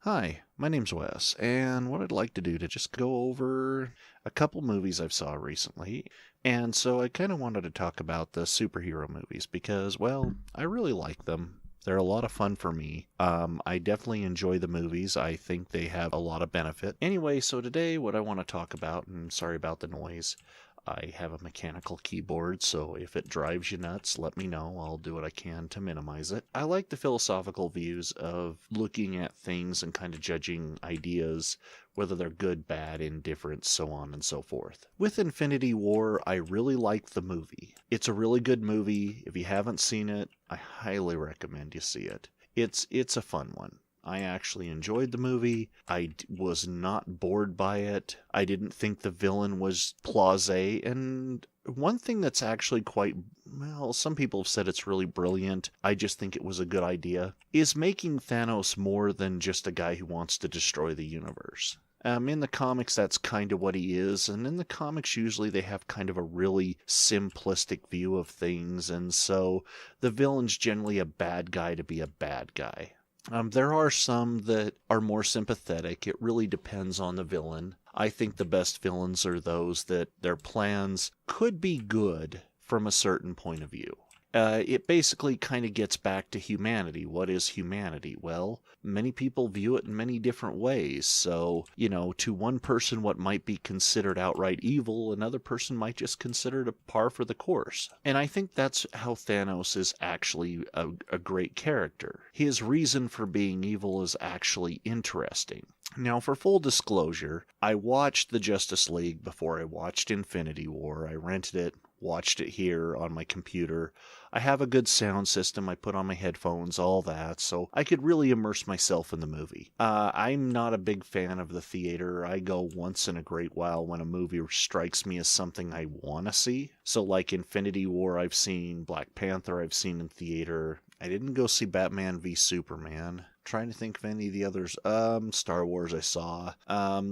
Hi, my name's Wes, and what I'd like to do to just go over a couple movies I've saw recently. And so I kind of wanted to talk about the superhero movies because, well, I really like them. They're a lot of fun for me. I definitely enjoy the movies. I think they have a lot of benefit. Anyway, so today what I want to talk about, and sorry about the noise, I have a mechanical keyboard, so if it drives you nuts, let me know. I'll do what I can to minimize it. I like the philosophical views of looking at things and kind of judging ideas, whether they're good, bad, indifferent, so on and so forth. With Infinity War, I really like the movie. It's a really good movie. If you haven't seen it, I highly recommend you see it. It's a fun one. I actually enjoyed the movie. I was not bored by it. I didn't think the villain was blasé. And one thing that's actually quite, well, some people have said it's really brilliant. I just think it was a good idea, is making Thanos more than just a guy who wants to destroy the universe. In the comics, that's kind of what he is, and in the comics, usually they have kind of a really simplistic view of things, and so the villain's generally a bad guy to be a bad guy. There are some that are more sympathetic. It really depends on the villain. I think the best villains are those that their plans could be good from a certain point of view. It basically kind of gets back to humanity. What is humanity? Well, many people view it in many different ways. So, to one person, what might be considered outright evil, another person might just consider it a par for the course. And I think that's how Thanos is actually a great character. His reason for being evil is actually interesting. Now, for full disclosure, I watched the Justice League before I watched Infinity War. I rented it, watched it here on my computer. I have a good sound system. I put on my headphones, all that, so I could really immerse myself in the movie. I'm not a big fan of the theater. I go once in a great while when a movie strikes me as something I want to see. So like Infinity War, I've seen. Black Panther, I've seen in theater. I didn't go see Batman v Superman. Trying to think of any of the others. Star Wars I saw.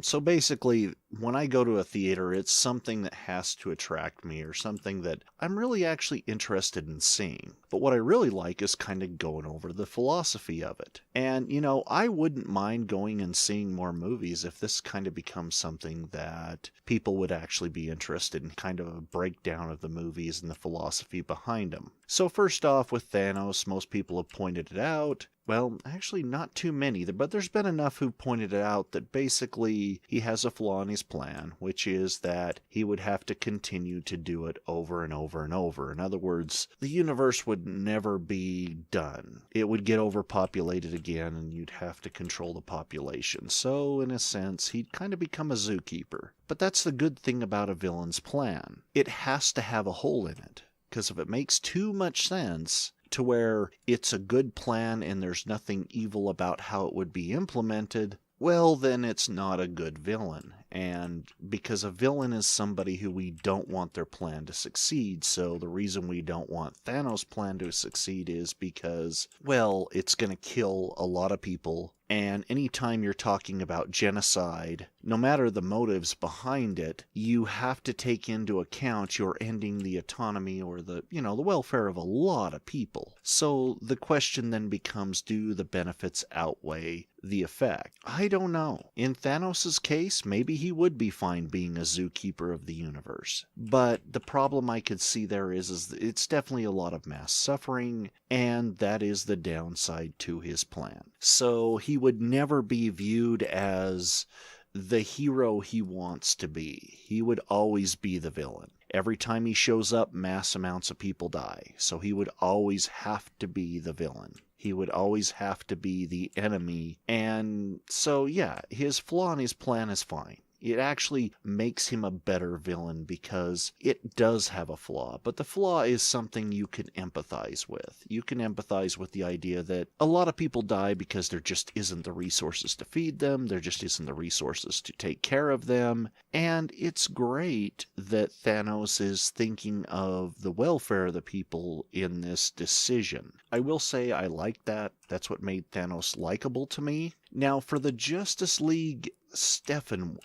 So basically, when I go to a theater, it's something that has to attract me or something that I'm really actually interested in seeing. But what I really like is kind of going over the philosophy of it. And, I wouldn't mind going and seeing more movies if this kind of becomes something that people would actually be interested in, kind of a breakdown of the movies and the philosophy behind them. So first off, with Thanos, most people have pointed it out. Well, actually not too many, but there's been enough who pointed it out that basically he has a flaw in his plan, which is that he would have to continue to do it over and over and over. In other words, the universe would never be done. It would get overpopulated again and you'd have to control the population. So, in a sense, he'd kind of become a zookeeper. But that's the good thing about a villain's plan. It has to have a hole in it, because if it makes too much sense to where it's a good plan and there's nothing evil about how it would be implemented, well, then it's not a good villain. And because a villain is somebody who we don't want their plan to succeed, so the reason we don't want Thanos' plan to succeed is because, well, it's going to kill a lot of people. And anytime you're talking about genocide, no matter the motives behind it, you have to take into account you're ending the autonomy or the welfare of a lot of people. So the question then becomes, do the benefits outweigh the effect? I don't know. In Thanos' case, maybe he would be fine being a zookeeper of the universe. But the problem I could see there is it's definitely a lot of mass suffering, and that is the downside to his plan. So he would never be viewed as the hero he wants to be. He would always be the villain. Every time he shows up, mass amounts of people die. So he would always have to be the villain. He would always have to be the enemy. And so, yeah, his flaw in his plan is fine. It actually makes him a better villain because it does have a flaw, but the flaw is something you can empathize with. You can empathize with the idea that a lot of people die because there just isn't the resources to feed them, there just isn't the resources to take care of them, and it's great that Thanos is thinking of the welfare of the people in this decision. I will say I like that. That's what made Thanos likable to me. Now, for the Justice League, Steppenwolf.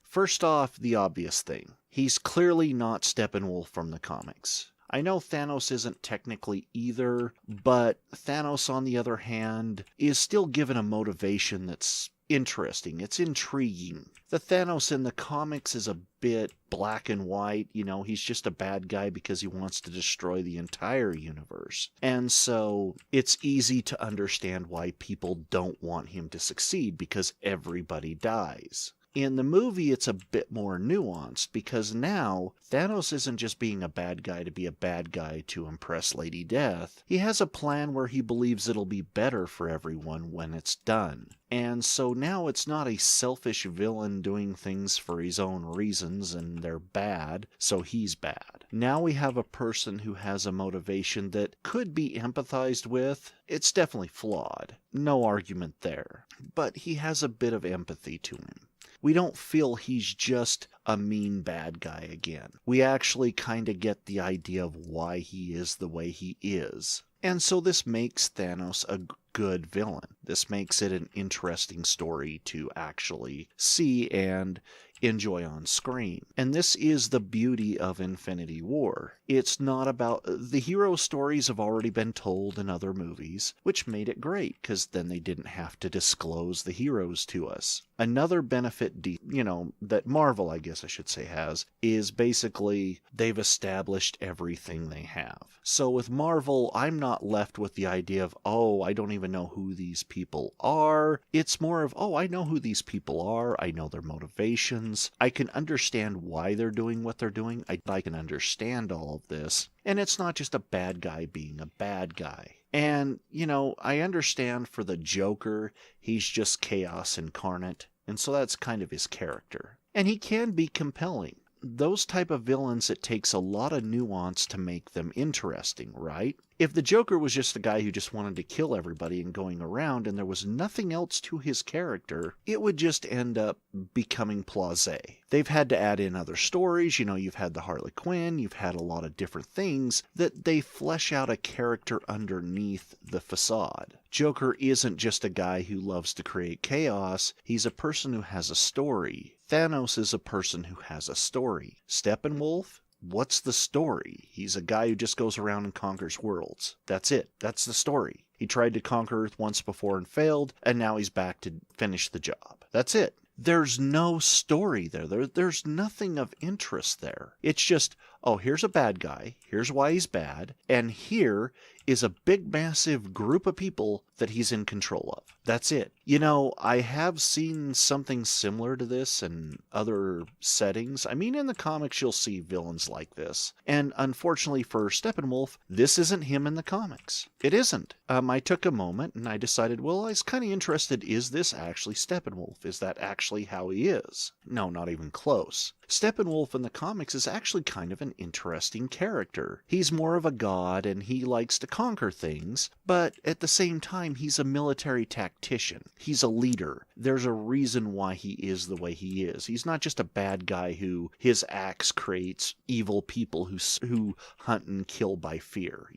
First off, the obvious thing. He's clearly not Steppenwolf from the comics. I know Thanos isn't technically either, but Thanos, on the other hand, is still given a motivation that's interesting. It's intriguing. The Thanos in the comics is a bit black and white. He's just a bad guy because he wants to destroy the entire universe. And so it's easy to understand why people don't want him to succeed, because everybody dies. In the movie, it's a bit more nuanced, because now Thanos isn't just being a bad guy to be a bad guy to impress Lady Death. He has a plan where he believes it'll be better for everyone when it's done. And so now it's not a selfish villain doing things for his own reasons and they're bad, so he's bad. Now we have a person who has a motivation that could be empathized with. It's definitely flawed, no argument there, but he has a bit of empathy to him. We don't feel he's just a mean bad guy again. We actually kind of get the idea of why he is the way he is. And so this makes Thanos a good villain. This makes it an interesting story to actually see and enjoy on screen. And this is the beauty of Infinity War. It's not about... The hero stories have already been told in other movies, which made it great, because then they didn't have to disclose the heroes to us. Another benefit, that Marvel, I guess I should say, has, is basically they've established everything they have. So with Marvel, I'm not left with the idea of, I don't even know who these people are. It's more of, I know who these people are. I know their motivations. I can understand why they're doing what they're doing. I can understand all of this. And it's not just a bad guy being a bad guy. And, I understand for the Joker, he's just chaos incarnate. And so that's kind of his character. And he can be compelling. Those type of villains, it takes a lot of nuance to make them interesting, right? If the Joker was just a guy who just wanted to kill everybody and going around and there was nothing else to his character, it would just end up becoming blasé. They've had to add in other stories. You've had the Harley Quinn, you've had a lot of different things that they flesh out a character underneath the facade. Joker isn't just a guy who loves to create chaos. He's a person who has a story. Thanos is a person who has a story. Steppenwolf? What's the story? He's a guy who just goes around and conquers worlds. That's it. That's the story. He tried to conquer Earth once before and failed, and now he's back to finish the job. That's it. There's no story there. There's nothing of interest there. It's just, here's a bad guy, here's why he's bad, and here is a big, massive group of people that he's in control of. That's it. I have seen something similar to this in other settings. I mean, in the comics, you'll see villains like this. And unfortunately for Steppenwolf, this isn't him in the comics. It isn't. I took a moment and I decided, I was kind of interested, is this actually Steppenwolf? Is that actually how he is? No, not even close. Steppenwolf in the comics is actually kind of an interesting character. He's more of a god and he likes to conquer things, but at the same time, he's a military tactician. He's a leader. There's a reason why he is the way he is. He's not just a bad guy who his axe creates evil people who hunt and kill by fear.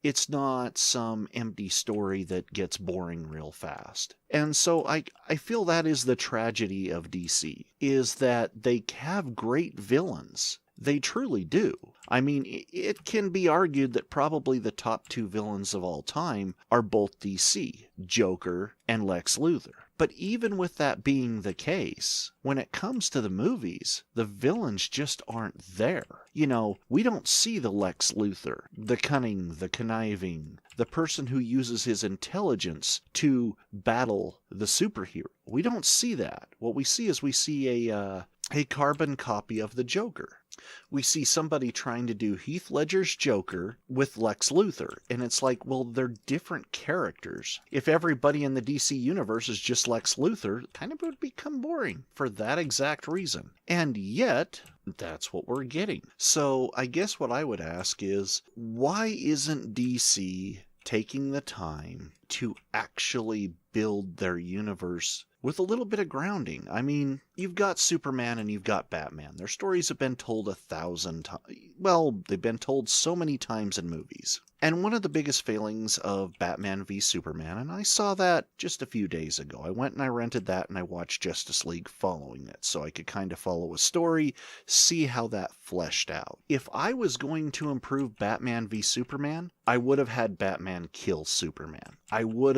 It's not some empty story that gets boring real fast. And so I feel that is the tragedy of DC, is that they have great villains. They truly do. I mean, it can be argued that probably the top two villains of all time are both DC, Joker and Lex Luthor. But even with that being the case, when it comes to the movies, the villains just aren't there. We don't see the Lex Luthor, the cunning, the conniving, the person who uses his intelligence to battle the superhero. We don't see that. What we see is a carbon copy of the Joker. We see somebody trying to do Heath Ledger's Joker with Lex Luthor, and it's like, they're different characters. If everybody in the DC universe is just Lex Luthor, it kind of would become boring for that exact reason. And yet, that's what we're getting. So I guess what I would ask is, why isn't DC taking the time to actually build their universe with a little bit of grounding? I mean, you've got Superman and you've got Batman. Their stories have been told 1,000 times. Well, they've been told so many times in movies. And one of the biggest failings of Batman v Superman, and I saw that just a few days ago. I went and I rented that and I watched Justice League following it so I could kind of follow a story, see how that fleshed out. If I was going to improve Batman v Superman, I would have had Batman kill Superman. I would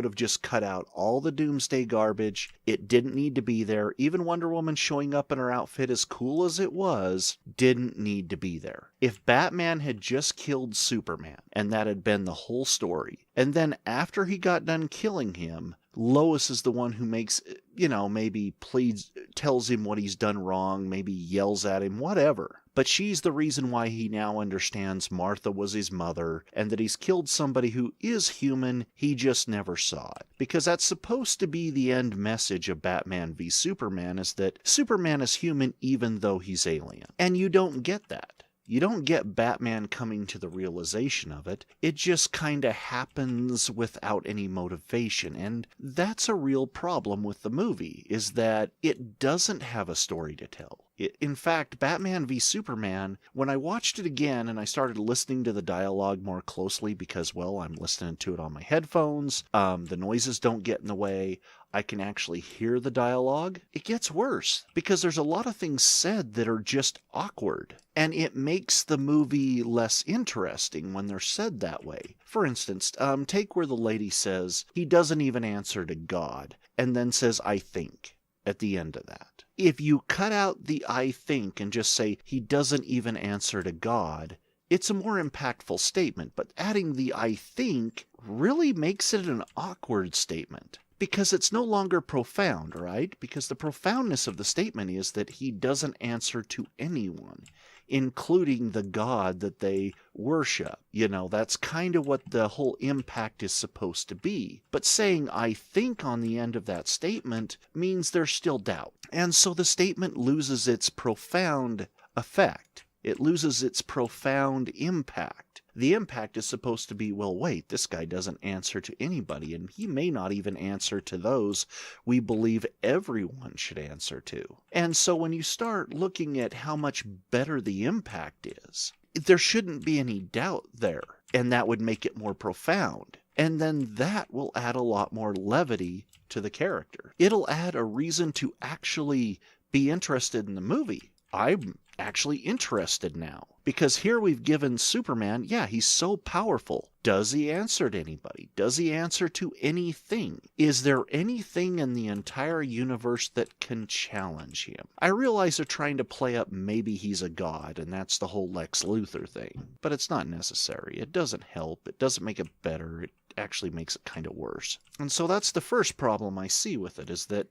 have just cut out all the Doomsday garbage. It didn't need to be there. Even Wonder Woman showing up in her outfit, as cool as it was, didn't need to be there. If Batman had just killed Superman, and that had been the whole story, and then after he got done killing him, Lois is the one who makes, maybe pleads, tells him what he's done wrong, maybe yells at him, whatever. But she's the reason why he now understands Martha was his mother and that he's killed somebody who is human, he just never saw it. Because that's supposed to be the end message of Batman v Superman, is that Superman is human even though he's alien. And you don't get that. You don't get Batman coming to the realization of it. It just kind of happens without any motivation. And that's a real problem with the movie, is that it doesn't have a story to tell. In fact, Batman v Superman, when I watched it again and I started listening to the dialogue more closely because, well, I'm listening to it on my headphones, the noises don't get in the way, I can actually hear the dialogue, it gets worse because there's a lot of things said that are just awkward. And it makes the movie less interesting when they're said that way. For instance, take where the lady says, he doesn't even answer to God, and then says, I think, at the end of that. If you cut out the I think and just say, he doesn't even answer to God, it's a more impactful statement. But adding the I think really makes it an awkward statement. Because it's no longer profound, right? Because the profoundness of the statement is that he doesn't answer to anyone, including the God that they worship. That's kind of what the whole impact is supposed to be. But saying I think on the end of that statement means there's still doubt. And so the statement loses its profound effect. It loses its profound impact. The impact is supposed to be, well, wait, this guy doesn't answer to anybody, and he may not even answer to those we believe everyone should answer to. And so when you start looking at how much better the impact is, there shouldn't be any doubt there, and that would make it more profound. And then that will add a lot more levity to the character. It'll add a reason to actually be interested in the movie. I'm actually interested now. Because here we've given Superman, yeah, he's so powerful. Does he answer to anybody? Does he answer to anything? Is there anything in the entire universe that can challenge him? I realize they're trying to play up maybe he's a god, and that's the whole Lex Luthor thing. But it's not necessary. It doesn't help. It doesn't make it better. It actually makes it kind of worse. And so that's the first problem I see with it, is that,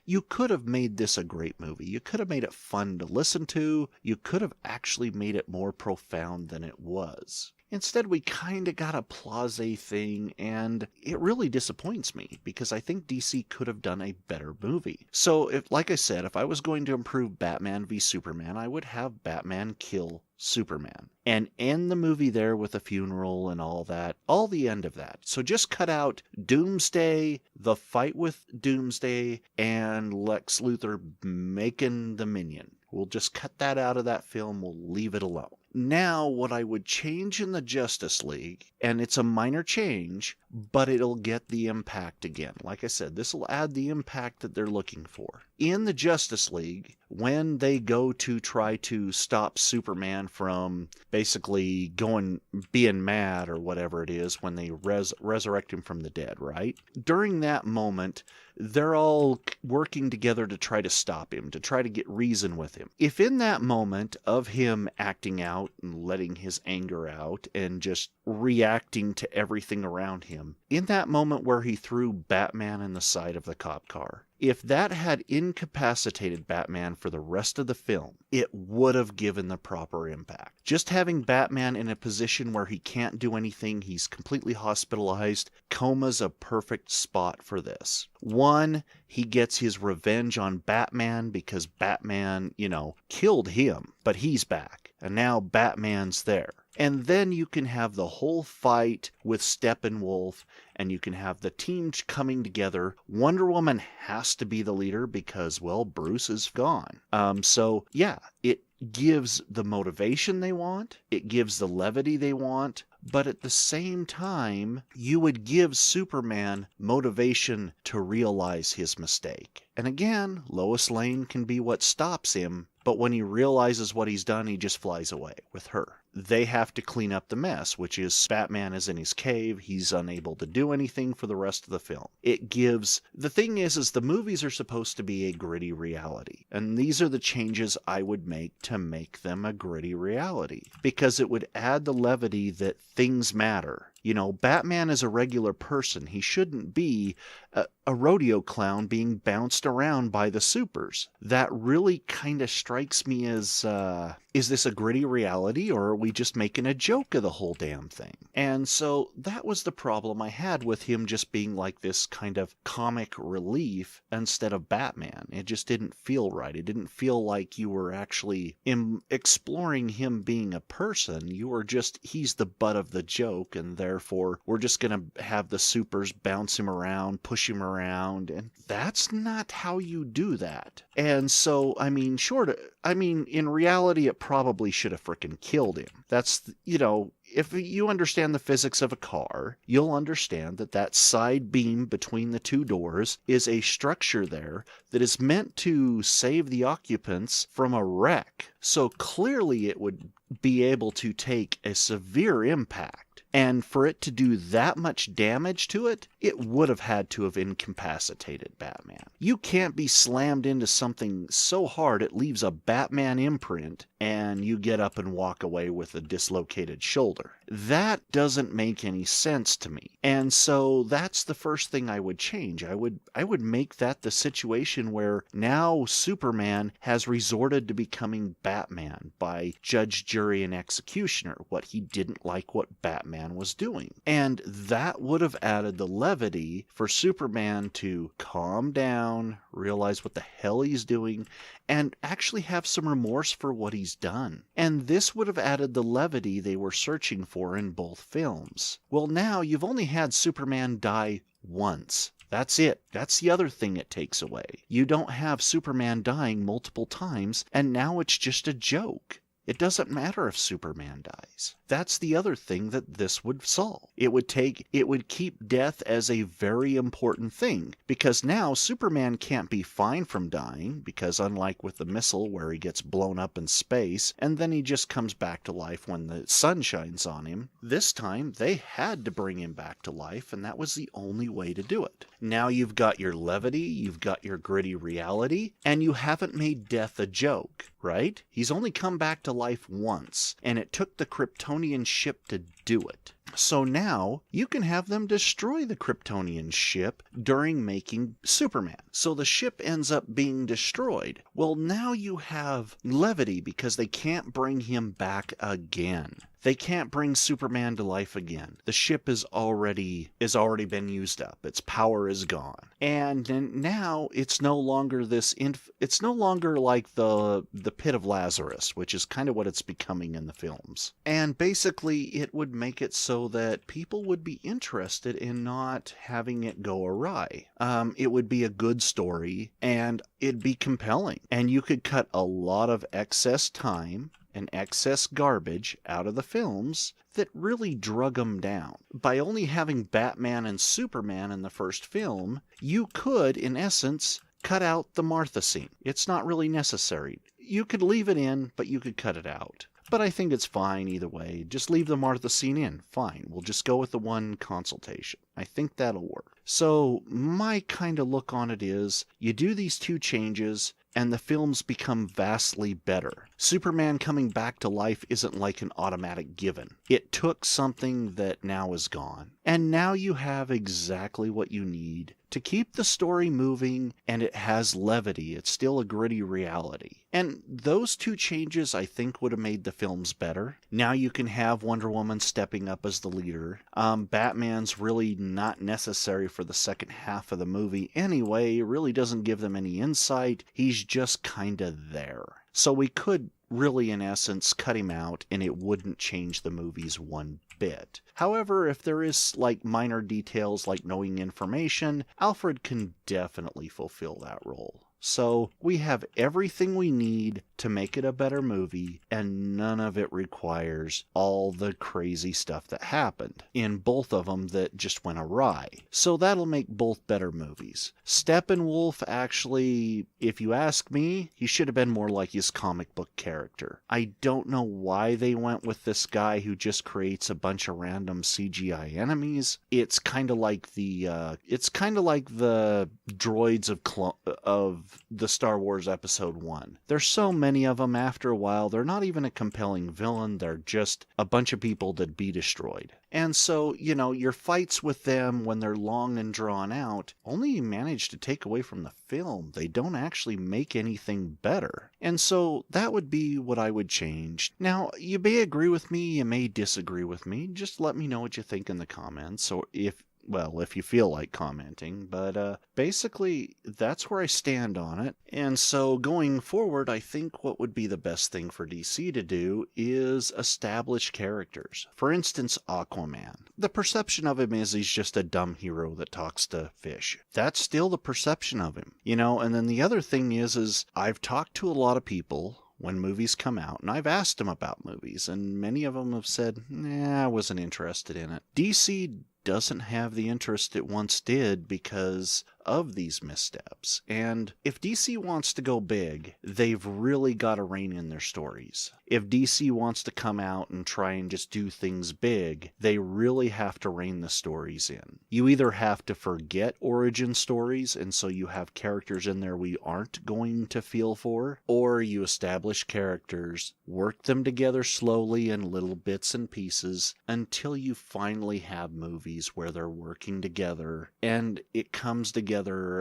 you could have made this a great movie. You could have made it fun to listen to. You could have actually made it more profound than it was. Instead, we kind of got a blasé thing, and it really disappoints me because I think DC could have done a better movie. So, like I said, if I was going to improve Batman v Superman, I would have Batman kill Superman and end the movie there with a funeral and all that, all the end of that. So just cut out Doomsday, the fight with Doomsday, and Lex Luthor making the Minion. We'll just cut that out of that film. We'll leave it alone. Now, what I would change in the Justice League, and it's a minor change, but it'll get the impact again. Like I said, this will add the impact that they're looking for. In the Justice League, when they go to try to stop Superman from basically being mad or whatever it is, when they resurrect him from the dead, right? During that moment, they're all working together to try to stop him, to try to get reason with him. If in that moment of him acting out and letting his anger out and just reacting to everything around him, in that moment where he threw Batman in the side of the cop car, if that had incapacitated Batman for the rest of the film, it would have given the proper impact. Just having Batman in a position where he can't do anything, he's completely hospitalized, coma's a perfect spot for this. One, he gets his revenge on Batman because Batman, killed him, but he's back, and now Batman's there. And then you can have the whole fight with Steppenwolf, and you can have the team coming together. Wonder Woman has to be the leader because, well, Bruce is gone. So, yeah, gives the motivation they want, it gives the levity they want, but at the same time, you would give Superman motivation to realize his mistake. And again, Lois Lane can be what stops him, but when he realizes what he's done, he just flies away with her. They have to clean up the mess, which is Batman is in his cave. He's unable to do anything for the rest of the film. It gives... The thing is the movies are supposed to be a gritty reality. And these are the changes I would make to make them a gritty reality. Because it would add the levity that things matter. You know, Batman is a regular person. He shouldn't be a rodeo clown being bounced around by the supers. That really kind of strikes me as, is this a gritty reality, or are we just making a joke of the whole damn thing? And so that was the problem I had with him just being like this kind of comic relief instead of Batman. It just didn't feel right. It didn't feel like you were actually exploring him being a person. You were just, he's the butt of the joke, and therefore we're just going to have the supers bounce him around, push him around, and that's not how you do that. And so, I mean, in reality, it probably should have frickin' killed him. That's, you know, if you understand the physics of a car, you'll understand that that side beam between the two doors is a structure there that is meant to save the occupants from a wreck. So clearly it would be able to take a severe impact. And for it to do that much damage to it, it would have had to have incapacitated Batman. You can't be slammed into something so hard it leaves a Batman imprint and you get up and walk away with a dislocated shoulder. That doesn't make any sense to me. And so that's the first thing I would change. I would make that the situation where now Superman has resorted to becoming Batman by judge, jury, and executioner, what he didn't like what Batman was doing. And that would have added the levity for Superman to calm down, realize what the hell he's doing, and actually have some remorse for what he's done. And this would have added the levity they were searching for in both films. Well, now you've only had Superman die once. That's it. That's the other thing it takes away. You don't have Superman dying multiple times, and now it's just a joke. It doesn't matter if Superman dies. That's the other thing that this would solve. It would keep death as a very important thing, because now Superman can't be fine from dying, because unlike with the missile where he gets blown up in space and then he just comes back to life when the sun shines on him, this time they had to bring him back to life, and that was the only way to do it. Now you've got your levity, you've got your gritty reality, and you haven't made death a joke, right? He's only come back to life once, and it took the Kryptonian ship to do it. So now you can have them destroy the Kryptonian ship during making Superman. So the ship ends up being destroyed. Well, now you have levity because they can't bring him back again. They can't bring Superman to life again. The ship has already been used up. Its power is gone. And now it's no longer it's no longer like the pit of Lazarus, which is kind of what it's becoming in the films. And basically it would make it so that people would be interested in not having it go awry. It would be a good story and it'd be compelling. And you could cut a lot of excess time and excess garbage out of the films that really drug them down. By only having Batman and Superman in the first film, you could, in essence, cut out the Martha scene. It's not really necessary. You could leave it in, but you could cut it out. But I think it's fine either way. Just leave the Martha scene in. Fine. We'll just go with the one consultation. I think that'll work. So my kind of look on it is, you do these two changes, and the films become vastly better. Superman coming back to life isn't like an automatic given. It took something that now is gone. And now you have exactly what you need to keep the story moving, and it has levity. It's still a gritty reality. And those two changes, I think, would have made the films better. Now you can have Wonder Woman stepping up as the leader. Batman's really not necessary for the second half of the movie anyway. It really doesn't give them any insight. He's just kind of there. So we could really, in essence, cut him out, and it wouldn't change the movies one bit. However, if there is like minor details like knowing information, Alfred can definitely fulfill that role. So we have everything we need to make it a better movie, and none of it requires all the crazy stuff that happened in both of them that just went awry. So that'll make both better movies. Steppenwolf, actually, if you ask me, he should have been more like his comic book character. I don't know why they went with this guy who just creates a bunch of random CGI enemies. It's kind of like the droids of the Star Wars Episode 1. There's so many of them, after a while, they're not even a compelling villain, they're just a bunch of people that be destroyed. And so, your fights with them, when they're long and drawn out, only manage to take away from the film. They don't actually make anything better. And so that would be what I would change. Now, you may agree with me, you may disagree with me. Just let me know what you think in the comments, or if you feel like commenting, but basically that's where I stand on it. And so going forward, I think what would be the best thing for DC to do is establish characters. For instance, Aquaman. The perception of him is he's just a dumb hero that talks to fish. That's still the perception of him, and then the other thing is I've talked to a lot of people when movies come out, and I've asked them about movies, and many of them have said, nah, I wasn't interested in it. DC doesn't have the interest it once did because of these missteps. And if DC wants to go big, they've really got to rein in their stories. If DC wants to come out and try and just do things big, they really have to rein the stories in. You either have to forget origin stories, and so you have characters in there we aren't going to feel for, or you establish characters, work them together slowly in little bits and pieces until you finally have movies where they're working together and it comes together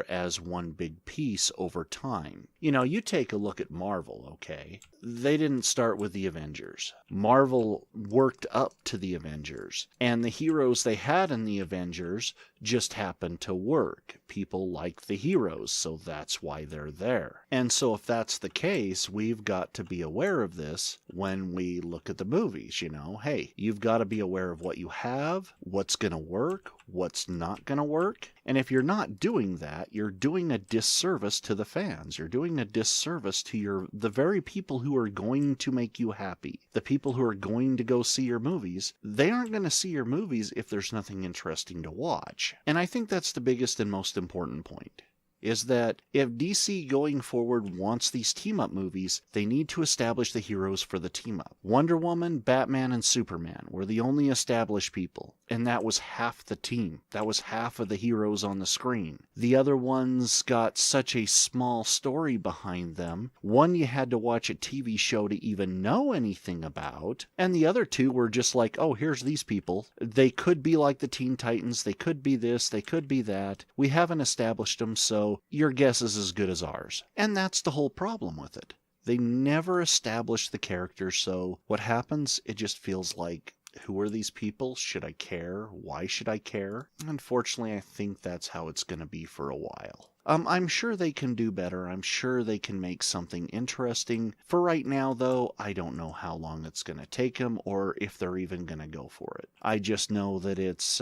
as one big piece over time. You take a look at Marvel, okay? They didn't start with the Avengers. Marvel worked up to the Avengers, and the heroes they had in the Avengers just happened to work. People like the heroes, so that's why they're there. And so if that's the case, we've got to be aware of this when we look at the movies, Hey, you've got to be aware of what you have, what's going to work, what's not going to work. And if you're not doing that, you're doing a disservice to the fans. You're doing a disservice to the very people who are going to make you happy. The people who are going to go see your movies, they aren't going to see your movies if there's nothing interesting to watch. And I think that's the biggest and most important point. Is that if DC going forward wants these team-up movies, they need to establish the heroes for the team-up. Wonder Woman, Batman, and Superman were the only established people, and that was half the team. That was half of the heroes on the screen. The other ones got such a small story behind them. One you had to watch a TV show to even know anything about, and the other two were just like, oh, here's these people. They could be like the Teen Titans, they could be this, they could be that. We haven't established them, so your guess is as good as ours. And that's the whole problem with it. They never establish the characters, so what happens, it just feels like, who are these people? Should I care? Why should I care? Unfortunately, I think that's how it's going to be for a while. I'm sure they can do better. I'm sure they can make something interesting. For right now, though, I don't know how long it's going to take them or if they're even going to go for it. I just know that it's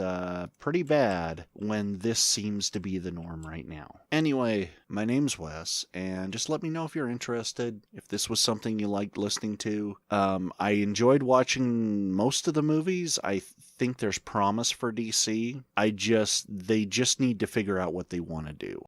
pretty bad when this seems to be the norm right now. Anyway, my name's Wes, and just let me know if you're interested, if this was something you liked listening to. I enjoyed watching most of the movies. I think there's promise for DC. They just need to figure out what they want to do.